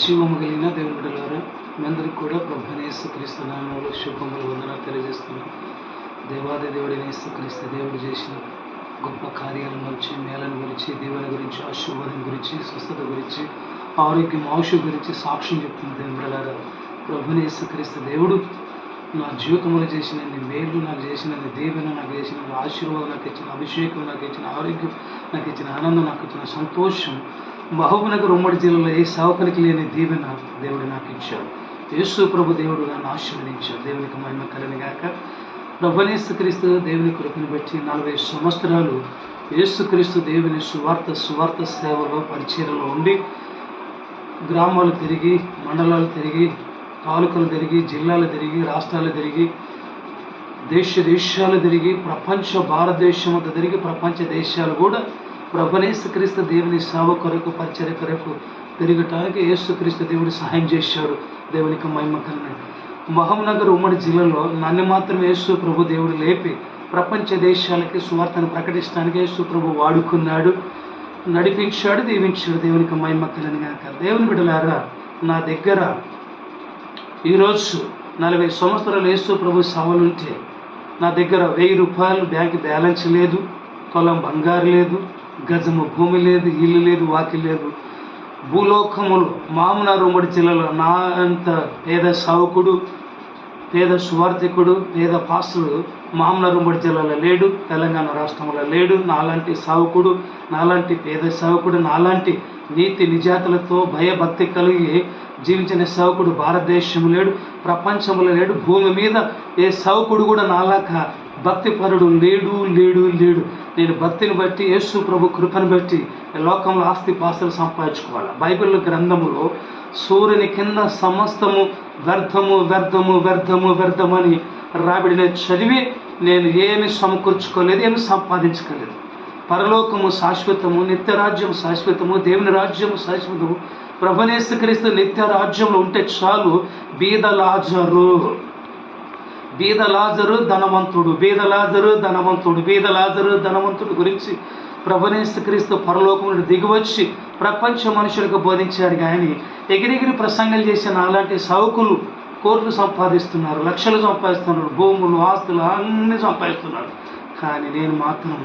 జీవము కలిగిన దేవుని బిడ్డలారా, మీ అందరికీ కూడా ప్రభువైన యేసుక్రీస్తు నామములో శుభములు వందనాలు తెలియజేస్తున్నాం. దేవాది దేవుడైన యేసుక్రీస్తు దేవుడు చేసిన గొప్ప కార్యాల గురించి, మేళను గురించి, దేవుని గురించి, ఆశీర్వాదం గురించి, స్వస్థత గురించి, ఆరోగ్యం, ఔషధం గురించి సాక్ష్యం చెప్తుంది. దేవుని బిడ్డలారా, ప్రభువైన యేసుక్రీస్తు దేవుడు నా జీవితంలో చేసిన మేలు, నాకు చేసిన దీవెన, నాకు చేసిన ఆశీర్వాదం, నాకు ఇచ్చిన అభిషేకం, నాకు ఇచ్చిన ఆరోగ్యం, నాకు ఇచ్చిన ఆనందం, నాకు ఇచ్చిన సంతోషం, మహబూబ్నగర్ ఉమ్మడి జిల్లాలో ఏ సేవకునికి లేని దీవెన దేవుడు నాకు ఇచ్చాడు. యేసు ప్రభు దేవుడు నన్ను ఆశీర్వదించాడు. దేవునికి మహిమ కలుగుగాక. ప్రభువైన యేసుక్రీస్తు దేవుని కృపను బట్టి 40 సంవత్సరాలు యేసుక్రీస్తు దేవుని సువార్త సేవలో పరిచర్యలో ఉండి గ్రామాలు తిరిగి, మండలాలు తిరిగి, తాలూకాలు తిరిగి, జిల్లాలు తిరిగి, రాష్ట్రాలు తిరిగి, దేశాలు తిరిగి, భారతదేశం అంతా తిరిగి, ప్రపంచ దేశాలు కూడా ప్రభువైన యేసుక్రీస్తు దేవుని సేవ కొరకు, పరిచర్య కొరకు తిరగటానికి యేసుక్రీస్తు దేవుడు సహాయం చేశాడు. దేవునికి మహిమ కలుగును. మహబూబ్నగర్ ఉమ్మడి జిల్లాలో నన్ను మాత్రం యేసు ప్రభు దేవుడు లేపి ప్రపంచ దేశాలకి సువార్తను ప్రకటించడానికి యేసు ప్రభు వాడుకున్నాడు, నడిపించాడు, దీవించాడు. దేవునికి మహిమ కలుగును గాక. దేవుని బిడ్డలారా, నా దగ్గర ఈరోజు 40 సంవత్సరాలు యేసు ప్రభు సేవలుంటే నా దగ్గర 1000 రూపాయలు బ్యాంక్ బ్యాలెన్స్ లేదు, తులం బంగారు లేదు, గజము భూమి లేదు, ఇల్లు లేదు, వాకిలి లేదు. భూలోకములు మహబూబ్నగర్ ఉమ్మడి జిల్లాలో నా అంత పేద సావుకుడు, పేద సువార్థికుడు, పేద పాస్టరు మహబూబ్నగర్ ఉమ్మడి జిల్లాలో లేడు, తెలంగాణ రాష్ట్రంలో లేడు. నాలాంటి సావుకుడు, నాలాంటి పేద సావుకుడు, నాలాంటి నీతి నిజాతులతో భయభక్తి కలిగి జీవించిన సేవకుడు భారతదేశం లేడు, ప్రపంచంలో లేడు. భూమి మీద ఏ సేవకుడు కూడా నాలాక భక్తిపరుడు లేడు. నేను భక్తిని బట్టి, యేసు ప్రభు కృపను బట్టి లోకంలో ఆస్తి పాస్తులు సంపాదించుకోవాలి. బైబిల్ గ్రంథములో సూర్యుని కింద సమస్తము వ్యర్థమని రాబడిన చదివి నేను ఏమి సమకూర్చుకోలేదు, ఏమి సంపాదించుకోలేదు. పరలోకము శాశ్వతము, నిత్యరాజ్యం శాశ్వతము, దేవుని రాజ్యము శాశ్వతము. ప్రభువైన యేసుక్రీస్తు నిత్య రాజ్యంలో ఉంటే చాలు. బీద లాజరు ధనవంతుడు గురించి ప్రభువైన యేసుక్రీస్తు పరలోకం నుండి దిగివచ్చి ప్రపంచ మనుషులకు బోధించాడు. కానీ ఎగిరెగిరి ప్రసంగాలు చేసిన అలాంటి సౌకులు కోట్లు సంపాదిస్తున్నారు, లక్షలు సంపాదిస్తున్నారు, భూములు, ఆస్తులు అన్నీ సంపాదిస్తున్నారు. కానీ నేను మాత్రం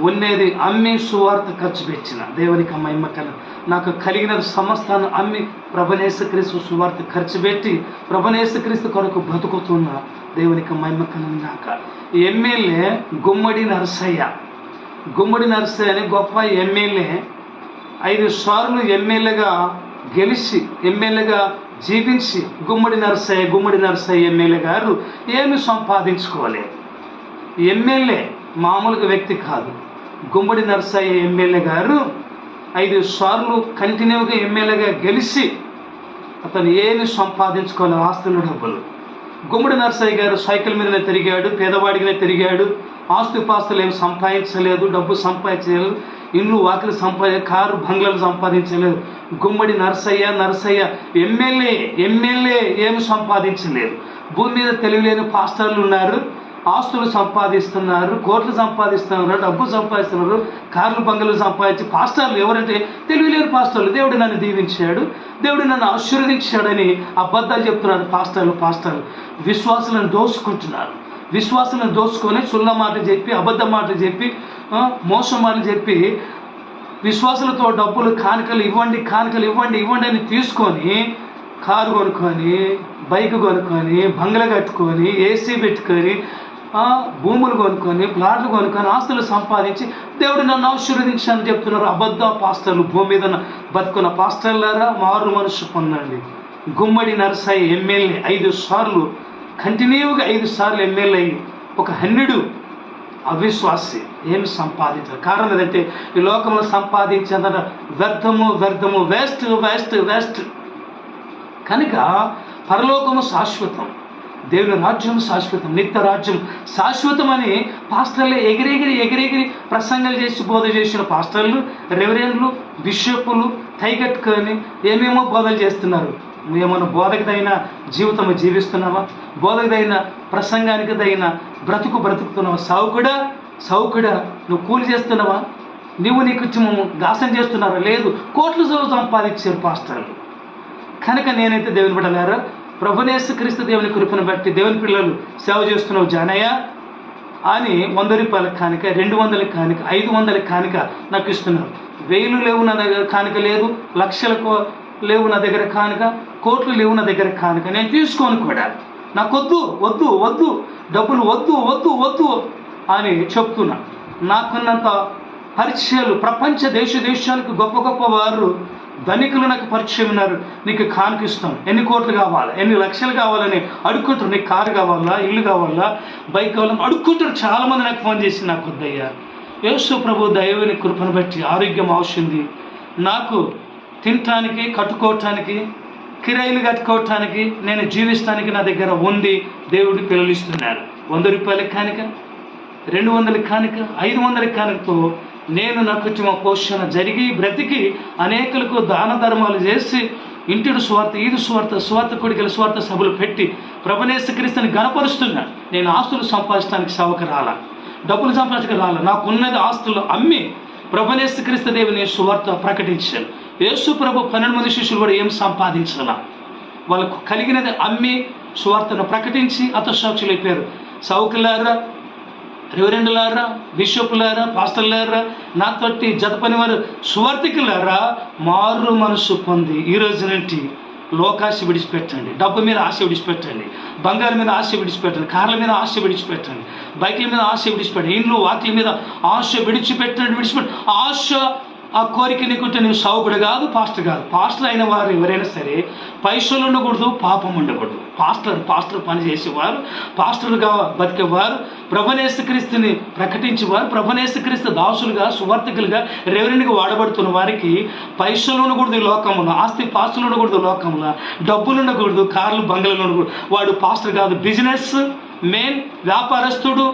ఉన్నది అమ్మి సువార్త ఖర్చు పెట్టిన. దేవునికి మహిమ కలుగును. నాకు కలిగిన సమస్తాన్ని అమ్మి ప్రభువైన యేసుక్రీస్తు సువార్త ఖర్చు పెట్టి ప్రభువైన యేసుక్రీస్తు కొరకు బ్రతుకుతున్న. దేవునికి మహిమ కలుగును గాక. ఎమ్మెల్యే గుమ్మడి నరసయ్య అని గొప్ప ఎమ్మెల్యే 5 సార్లు ఎమ్మెల్యేగా గెలిచి, ఎమ్మెల్యేగా జీవించి గుమ్మడి నరసయ్య ఎమ్మెల్యే గారు ఏమి సంపాదించుకోలేదు. ఎమ్మెల్యే మామూలుగా వ్యక్తి కాదు. గుమ్మడి నరసయ్య ఎమ్మెల్యే గారు 5 సార్లు కంటిన్యూగా ఎమ్మెల్యేగా గెలిచి అతను ఏమి సంపాదించుకోలేదు, ఆస్తులు, డబ్బులు. గుమ్మడి నరసయ్య గారు సైకిల్ మీదనే తిరిగాడు, పేదవాడిగానే తిరిగాడు, ఆస్తి పాస్తులు ఏమి సంపాదించలేదు, డబ్బు సంపాదించలేదు, ఇల్లు వాకిలు కారు బంగ్లాలు సంపాదించలేదు. గుమ్మడి నరసయ్య ఎమ్మెల్యే ఏమి సంపాదించలేదు. భూమి మీద తెలివిలేని పాస్టర్లు ఉన్నారు, ఆస్తులు సంపాదిస్తున్నారు, కోట్లు సంపాదిస్తున్నారు, డబ్బు సంపాదిస్తున్నారు, కార్లు బంగ్లాలు సంపాదించి పాస్టర్లు ఎవరంటే తెలివిలేని పాస్టర్లు. దేవుడు నన్ను దీవించాడు, దేవుడు నన్ను ఆశీర్వదించాడని అబద్ధాలు చెప్తున్నారు పాస్టర్లు. విశ్వాసులను దోసుకుంటున్నారు. విశ్వాసులను దోసుకొని సుల్ల మాటలు చెప్పి, అబద్ధ మాటలు చెప్పి, మోసం మాటలు చెప్పి విశ్వాసులతో డబ్బులు కానుకలు ఇవ్వండి అని తీసుకొని కారు కొనుక్కొని, బైక్ కొనుక్కొని, బంగ్లా కట్టుకొని, ఏసీ పెట్టుకొని, భూములు కొనుక్కొని, ప్లాట్లు కొనుక్కొని, ఆస్తులు సంపాదించి దేవుడు నన్ను ఆశీర్వదించాలని చెప్తున్నారు అబద్ధ పాస్టర్లు. భూమి మీద బతుకున్న పాస్టర్లారా, మారు మనసు పొందండి. గుమ్మడి నరసయ్య ఎమ్మెల్యే 5 సార్లు కంటిన్యూగా 5 సార్లు ఎమ్మెల్యే అయ్యి ఒక 100 అవిశ్వాసి ఏమి సంపాదించారు. కారణం ఏంటంటే ఈ లోకంలో సంపాదించేంత వ్యర్థము, వేస్ట్. కనుక పరలోకము శాశ్వతం, దేవుని రాజ్యం శాశ్వతం, నిత్య రాజ్యం శాశ్వతం అని పాస్టర్లు ఎగిరెగిరి ప్రసంగాలు చేసి బోధ చేసిన పాస్టర్లు, రెవరెండ్లు, బిషప్పులు కైగట్టుకొని ఏమేమో బోధలు చేస్తున్నారు. ఏమన్నా బోధకు తగిన జీవితం జీవిస్తున్నావా? బోధకు తగిన ప్రసంగానికి తగిన బ్రతుకుతున్నావా? సౌకుడా నువ్వు కూలి చేస్తున్నావా? నీకు దాసం చేస్తున్నారా? లేదు. కోట్లు సంపాదించారు పాస్టర్లు. కనుక నేనైతే దేవుని బిడ్డలారా, ప్రభునేసుక్రీస్తు దేవుని కృపను బట్టి దేవుని పిల్లలు సేవ చేస్తున్నావు జానయ్య అని 100 రూపాయల కానుక, 200 కానుక, 500 కానుక నాకు ఇస్తున్నారు. 1000 లేవు నా దగ్గర కానుక లేదు, లక్షలకు లేవు నా దగ్గర కానుక, కోట్లు లేవు నా దగ్గర కానుక. నేను తీసుకోను కూడా, నాకు వద్దు వద్దు వద్దు, డబ్బులు వద్దు వద్దు వద్దు అని చెప్తున్నా. నాకున్నంత పరిచయాలు ప్రపంచ దేశాలకు గొప్ప గొప్ప వారు ధనికులు నాకు పరిచయం ఉన్నారు. నీకు కానుకిస్తాం, ఎన్ని కోట్లు కావాలా, ఎన్ని లక్షలు కావాలని అడుక్కుంటారు. నీకు కారు కావాలా, ఇల్లు కావాలా, బైక్ కావాలని అడుక్కుంటారు. చాలామంది నాకు ఫోన్ చేసి, నాకు వద్దయ్యా, యేసు ప్రభు దైవుని కృపను బట్టి ఆరోగ్యం అవసరంది, నాకు తినటానికి, కట్టుకోవటానికి, కిరాయిలు కట్టుకోవటానికి, నేను జీవిస్తానికి నా దగ్గర ఉంది, దేవుడి పిల్లలు ఇస్తున్నారు. 100 రూపాయల కానుక, 200 కానుక, 500 కానుకతో నేను నా కుటుంబ పోషణ జరిగి బ్రతికి అనేకులకు దాన ధర్మాలు చేసి ఇంటిడు స్వార్థ, ఈదు స్వార్థ కొడుకుల స్వార్థ సభలు పెట్టి ప్రభునేసుక్రీస్తుని గణపరుస్తున్నా. నేను ఆస్తులు సంపాదించడానికి సేవకు రాలా, డబ్బులు సంపాదించడానికి రాలా. నాకున్నది ఆస్తులు అమ్మి ప్రభునేసుక్రీస్తు దేవుని సువార్త ప్రకటించాను. యేసు ప్రభు 12 మంది శిష్యులు కూడా ఏం సంపాదించాలా, వాళ్ళకు కలిగినది అమ్మి సువార్తను ప్రకటించి హతసాక్షులు అయిపోయారు. సౌకులారా, రెవరెండులారా, బిషపులారా, పాస్టర్లారా, నాతోటి జత పనివారు, సువార్థికులారా, మారు మనసు పొంది ఈ రోజు నుండి లోకాశ విడిచిపెట్టండి, డబ్బు మీద ఆశ విడిచిపెట్టండి, బంగారం మీద ఆశ విడిచిపెట్టండి, కార్ల మీద ఆశ విడిచిపెట్టండి, బైకుల మీద ఆశ విడిచిపెట్టండి, ఇండ్లు వాకిల మీద ఆశ విడిచిపెట్టండి. ఆశ, ఆ కోరిక నీకుంటే నువ్వు సావుకుడు కాదు, పాస్టర్ కాదు. పాస్టర్ అయిన వారు ఎవరైనా సరే పైసలు ఉండకూడదు, పాపం ఉండకూడదు. పాస్టర్ పని చేసేవారు, పాస్టర్గా బతికేవారు, ప్రభునేసుక్రీస్తుని ప్రకటించేవారు, ప్రభునేసుక్రీస్తు దాసులుగా, సువార్థికులుగా, రెవరెండ్గా వాడబడుతున్న వారికి పైసలు ఉండకూడదు ఈ లోకంలో, ఆస్తి పాస్తులు ఉండకూడదు లోకంలో, డబ్బులు ఉండకూడదు, కార్లు బంగ్లాలు ఉండకూడదు. వాడు పాస్టర్ కాదు, బిజినెస్ మెయిన్ వ్యాపారస్తుడు,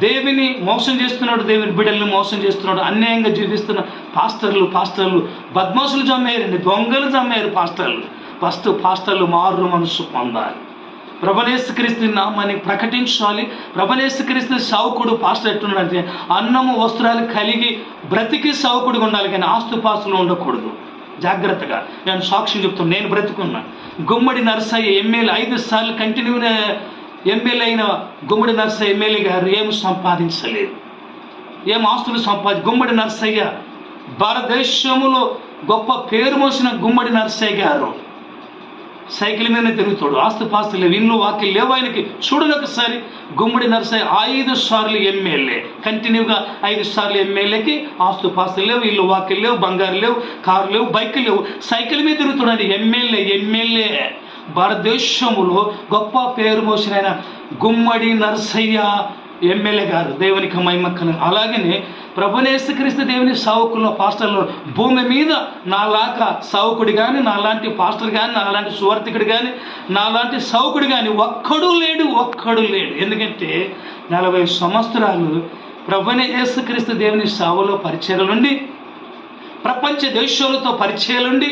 దేవుని మోసం చేస్తున్నాడు, దేవుని బిడ్డల్ని మోసం చేస్తున్నాడు, అన్యాయంగా జీవిస్తున్న పాస్టర్లు బద్మాసులు జమ్మారండి, దొంగలు జమ్మారు పాస్టర్లు మారు మనసు పొందాలి, ప్రభునేసుక్రీస్తు నామాన్ని ప్రకటించాలి. ప్రభునేసుక్రీస్తు సావుకుడు పాస్టర్ ఎట్టున్నాడంటే అన్నము వస్త్రాలు కలిగి బ్రతికి సావుకుడిగా ఉండాలి, కానీ ఆస్తుపాస్తులు ఉండకూడదు. జాగ్రత్తగా నేను సాక్ష్యం చెప్తున్నాను. నేను బ్రతుకున్నా. గుమ్మడి నరసయ్య ఎమ్మెల్యే 5 సార్లు కంటిన్యూగా ఎమ్మెల్యే అయిన గుమ్మడి నరసయ్య ఎమ్మెల్యే గారు ఏం సంపాదించలేదు, ఏం ఆస్తులు గుమ్మడి నరసయ్య భారతదేశంలో గొప్ప పేరు మోసిన గుమ్మడి నరసయ్య గారు సైకిల్ మీదనే తిరుగుతాడు, ఆస్తుపాస్తులు లేవు, ఇల్లు వాకిలు లేవు ఆయనకి. చూడండి ఒకసారి, గుమ్మడి నరసయ్య 5 సార్లు ఎమ్మెల్యే, కంటిన్యూగా 5 సార్లు ఎమ్మెల్యేకి ఆస్తుపాస్తులు లేవు, ఇల్లు వాకిలు లేవు, బంగారు లేవు, కారు లేవు, బైకులు లేవు, సైకిల్ మీద తిరుగుతున్నాడు. ఎమ్మెల్యే భారతదేశంలో గొప్ప పేరు మోసిన గుమ్మడి నరసయ్య ఎమ్మెల్యే గారు, దేవునికి మహిమ. అలాగనే ప్రభునేసుక్రీస్తు దేవుని సావుకుల్లో పాస్టర్లు భూమి మీద నాలాగా సావుకుడు కానీ, నాలాంటి పాస్టర్ కానీ, నాలాంటి సువార్థికుడు కానీ, నాలాంటి సావుకుడు కానీ ఒక్కడు లేడు. ఎందుకంటే 40 సంవత్సరాలు ప్రభునేసుక్రీస్తు దేవుని సావులో పరిచయాలుండి, ప్రపంచ దేశాలతో పరిచయాలుండి,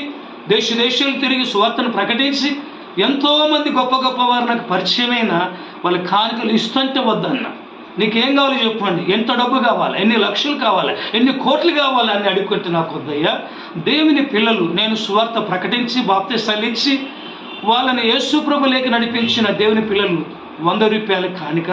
దేశాలు తిరిగి సువార్తను ప్రకటించి ఎంతోమంది గొప్ప వారు నాకు పరిచయమైన వాళ్ళ కానుకలు ఇస్తుంటే వద్దన్న. నీకేం కావాలో చెప్పండి, ఎంత డబ్బు కావాలి, ఎన్ని లక్షలు కావాలి, ఎన్ని కోట్లు కావాలి అని అడుక్కుంటే నాకు వద్దయ్యా. దేవుని పిల్లలు నేను సువార్త ప్రకటించి బాప్తిసాలు ఇచ్చి వాళ్ళని యేసు ప్రభువులోకి నడిపించిన దేవుని పిల్లలు 100 రూపాయల కానుక,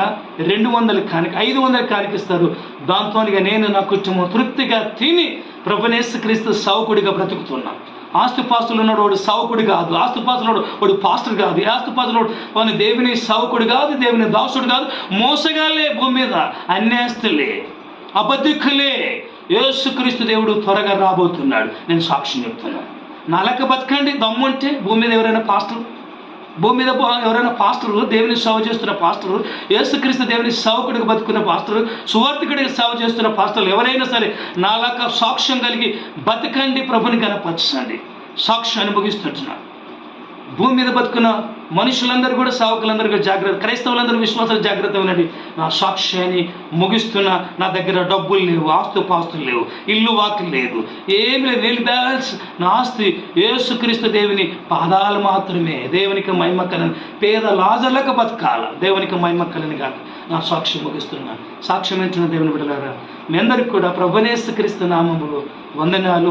200 కానుక, 500 కానుక ఇస్తారు. దాంతోనిగా నేను నా కుటుంబం తృప్తిగా తిని ప్రభునేసుక్రీస్తు సావుకుడిగా బ్రతుకుతున్నా. ఆస్తుపాస్తులు ఉన్నాడు వాడు సావుకుడు కాదు, ఆస్తుపాస్తులు వాడు పాస్టర్ కాదు, ఆస్తుపాస్తులు వాడు దేవుని సావుకుడు కాదు, దేవుని దాసుడు కాదు, మోసగాలే భూమి మీద, అన్యాస్తులే, అబద్ధికులే. యేసుక్రీస్తు దేవుడు త్వరగా రాబోతున్నాడు. నేను సాక్ష్యం చెప్తున్నాను. నా లెక్క బతకండి దమ్ముంటే. భూమి మీద ఎవరైనా పాస్టర్లు, దేవుని సేవ చేస్తున్న పాస్టర్లు, యేసుక్రీస్తు దేవుని సేవకుడికి బతుకున్న పాస్టర్లు, సువార్థికుడికి సేవ చేస్తున్న పాస్టర్లు ఎవరైనా సరే నాలాగా సాక్ష్యం కలిగి బతకండి, ప్రభుని కనపరచండి. సాక్ష్యాన్ని ముగిస్తుంటున్నా. భూమి మీద బతుకున్న మనుషులందరూ కూడా, సేవకులందరూ కూడా జాగ్రత్త, క్రైస్తవులందరూ విశ్వాసాలు జాగ్రత్త ఉన్నది. నా సాక్ష్యాన్ని ముగిస్తున్నా. నా దగ్గర డబ్బులు లేవు, ఆస్తుపాస్తులు లేవు, ఇల్లు వాకిలు లేదు, ఏమి లేదు, నీళ్ళు బ్యాలెన్స్. నా ఆస్తి యేసుక్రీస్తు దేవుని పాదాలు మాత్రమే. దేవునికి మహిమ కలని, పేద లాజర్లకు బతకాల, దేవునికి మహిమ కలని కాక నా సాక్ష్యం ముగిస్తున్నా. సాక్ష్యం ఏంటున్న దేవుని బిడ్డలారా, మీ అందరికి కూడా ప్రభునేసుక్రీస్తు నామములో వందనాలు.